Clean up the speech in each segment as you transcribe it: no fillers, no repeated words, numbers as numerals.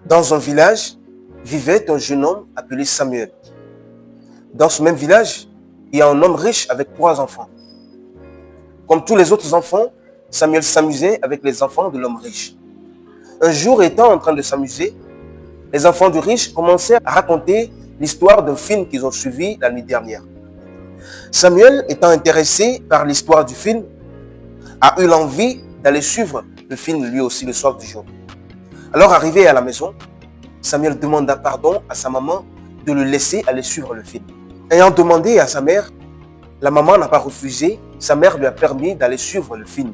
Dans un village vivait un jeune homme appelé Samuel. Dans ce même village, il y a un homme riche avec 3 enfants. Comme tous les autres enfants, Samuel s'amusait avec les enfants de l'homme riche. Un jour, étant en train de s'amuser, les enfants du riche commençaient à raconter l'histoire d'un film qu'ils ont suivi la nuit dernière. Samuel, étant intéressé par l'histoire du film, a eu l'envie d'aller suivre le film lui aussi le soir du jour. Alors, arrivé à la maison, Samuel demanda pardon à sa maman de le laisser aller suivre le film. Ayant demandé à sa mère, la maman n'a pas refusé. Sa mère lui a permis d'aller suivre le film,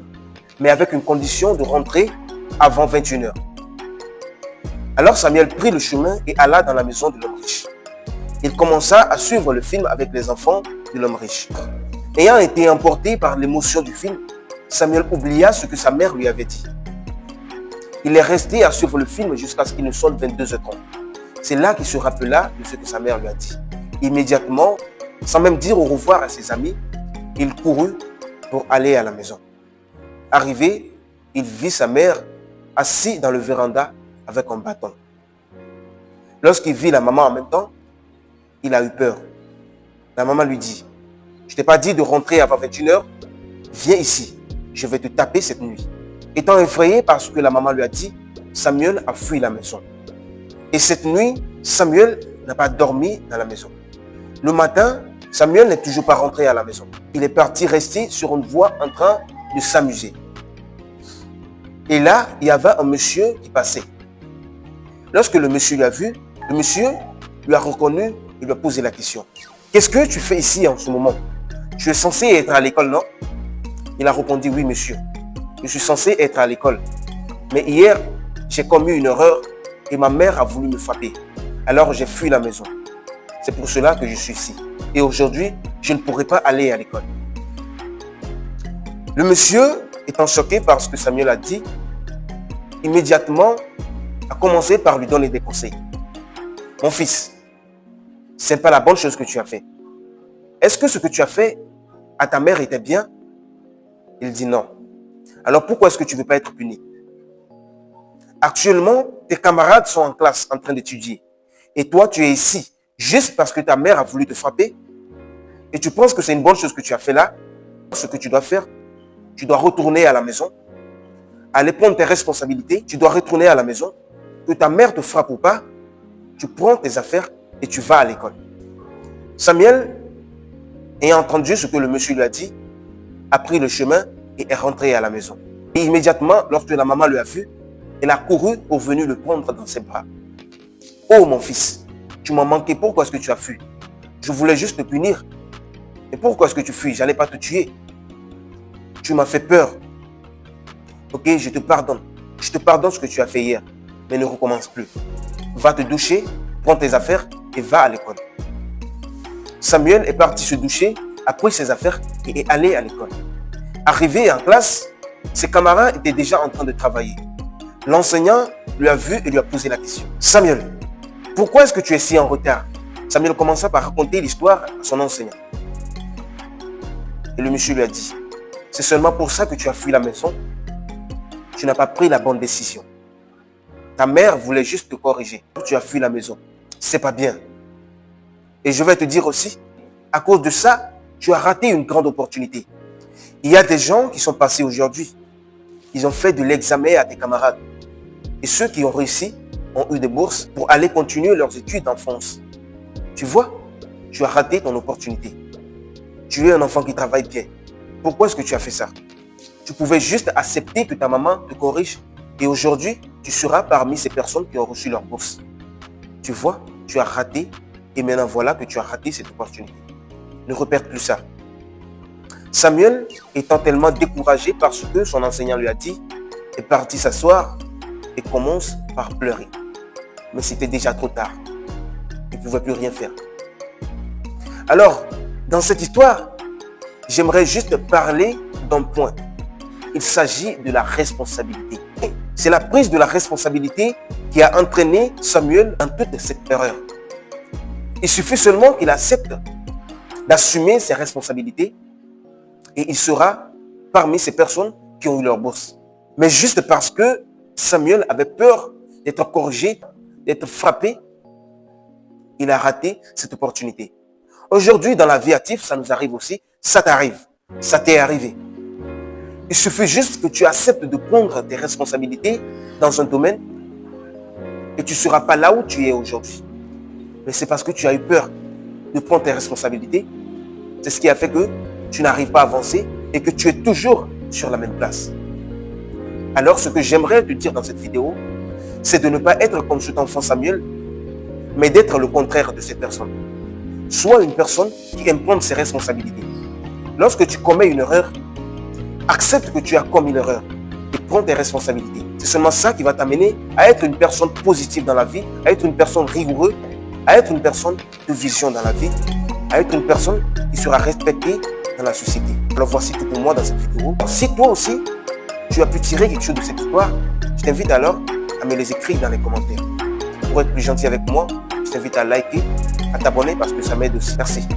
mais avec une condition de rentrer avant 21h. Alors Samuel prit le chemin et alla dans la maison de l'homme riche. Il commença à suivre le film avec les enfants de l'homme riche. Ayant été emporté par l'émotion du film, Samuel oublia ce que sa mère lui avait dit. Il est resté à suivre le film jusqu'à ce qu'il ne sonne 22h30. C'est là qu'il se rappela de ce que sa mère lui a dit. Immédiatement, sans même dire au revoir à ses amis, il courut pour aller à la maison. Arrivé, il vit sa mère assise dans le véranda avec un bâton. Lorsqu'il vit la maman en même temps, il a eu peur. La maman lui dit, « Je t'ai pas dit de rentrer avant 21h, viens ici, je vais te taper cette nuit. » Étant effrayé par ce que la maman lui a dit, Samuel a fui la maison. Et cette nuit, Samuel n'a pas dormi dans la maison. Le matin, Samuel n'est toujours pas rentré à la maison. Il est parti rester sur une voie en train de s'amuser. Et là, il y avait un monsieur qui passait. Lorsque le monsieur l'a vu, le monsieur lui a reconnu et lui a posé la question. « Qu'est-ce que tu fais ici en ce moment? Tu es censé être à l'école, non ?» Il a répondu « Oui, monsieur. Je suis censé être à l'école. Mais hier, j'ai commis une erreur et ma mère a voulu me frapper. Alors j'ai fui la maison. C'est pour cela que je suis ici. Et aujourd'hui, je ne pourrai pas aller à l'école. » Le monsieur, étant choqué par ce que Samuel a dit, immédiatement a commencé par lui donner des conseils. « Mon fils, ce n'est pas la bonne chose que tu as fait. Est-ce que ce que tu as fait à ta mère était bien? » Il dit non. Alors pourquoi est-ce que tu ne veux pas être puni? Actuellement, tes camarades sont en classe en train d'étudier. Et toi, tu es ici juste parce que ta mère a voulu te frapper. Et tu penses que c'est une bonne chose que tu as fait là. Ce que tu dois faire, tu dois retourner à la maison, aller prendre tes responsabilités. Tu dois retourner à la maison. Que ta mère te frappe ou pas, tu prends tes affaires et tu vas à l'école. Samuel, ayant entendu ce que le monsieur lui a dit, a pris le chemin et est rentré à la maison. Et immédiatement, lorsque la maman le a vu, elle a couru pour venir le prendre dans ses bras. « Oh mon fils, tu m'as manqué, pourquoi est-ce que tu as fui? Je voulais juste te punir. Et pourquoi est-ce que tu fuis? Je n'allais pas te tuer. Tu m'as fait peur. Ok, je te pardonne. Je te pardonne ce que tu as fait hier, mais ne recommence plus. Va te doucher, prends tes affaires et va à l'école. » Samuel est parti se doucher, a pris ses affaires et est allé à l'école. Arrivé en classe, ses camarades étaient déjà en train de travailler. L'enseignant lui a vu et lui a posé la question. « Samuel, pourquoi est-ce que tu es si en retard ?» Samuel commença par raconter l'histoire à son enseignant. Et le monsieur lui a dit, « C'est seulement pour ça que tu as fui la maison. Tu n'as pas pris la bonne décision. Ta mère voulait juste te corriger. Tu as fui la maison. C'est pas bien. Et je vais te dire aussi, à cause de ça, tu as raté une grande opportunité. Il y a des gens qui sont passés aujourd'hui. Ils ont fait de l'examen à tes camarades. Et ceux qui ont réussi ont eu des bourses pour aller continuer leurs études en France. Tu vois, tu as raté ton opportunité. Tu es un enfant qui travaille bien. Pourquoi est-ce que tu as fait ça? Tu pouvais juste accepter que ta maman te corrige. Et aujourd'hui, tu seras parmi ces personnes qui ont reçu leur bourse. Tu vois, tu as raté. Et maintenant, voilà que tu as raté cette opportunité. Ne répète plus ça. Samuel, étant tellement découragé par ce que son enseignant lui a dit, est parti s'asseoir et commence par pleurer. Mais c'était déjà trop tard. Il ne pouvait plus rien faire. Alors, dans cette histoire, j'aimerais juste parler d'un point. Il s'agit de la responsabilité. C'est la prise de la responsabilité qui a entraîné Samuel dans toute cette erreur. Il suffit seulement qu'il accepte d'assumer ses responsabilités et il sera parmi ces personnes qui ont eu leur bourse. Mais juste parce que Samuel avait peur d'être corrigé, d'être frappé, il a raté cette opportunité. Aujourd'hui, dans la vie active, ça nous arrive aussi, ça t'arrive, ça t'est arrivé. Il suffit juste que tu acceptes de prendre tes responsabilités dans un domaine et tu ne seras pas là où tu es aujourd'hui. Mais c'est parce que tu as eu peur de prendre tes responsabilités. C'est ce qui a fait que tu n'arrives pas à avancer et que tu es toujours sur la même place. Alors, ce que j'aimerais te dire dans cette vidéo, c'est de ne pas être comme cet enfant Samuel, mais d'être le contraire de cette personne. Sois une personne qui aime prendre ses responsabilités. Lorsque tu commets une erreur, accepte que tu as commis une erreur et prends tes responsabilités. C'est seulement ça qui va t'amener à être une personne positive dans la vie, à être une personne rigoureuse, à être une personne de vision dans la vie, à être une personne qui sera respectée dans la société. Alors voici tout pour moi dans cette vidéo. Si toi aussi, tu as pu tirer quelque chose de cette histoire, je t'invite alors à me les écrire dans les commentaires. Pour être plus gentil avec moi, je t'invite à liker, à t'abonner parce que ça m'aide aussi. Merci.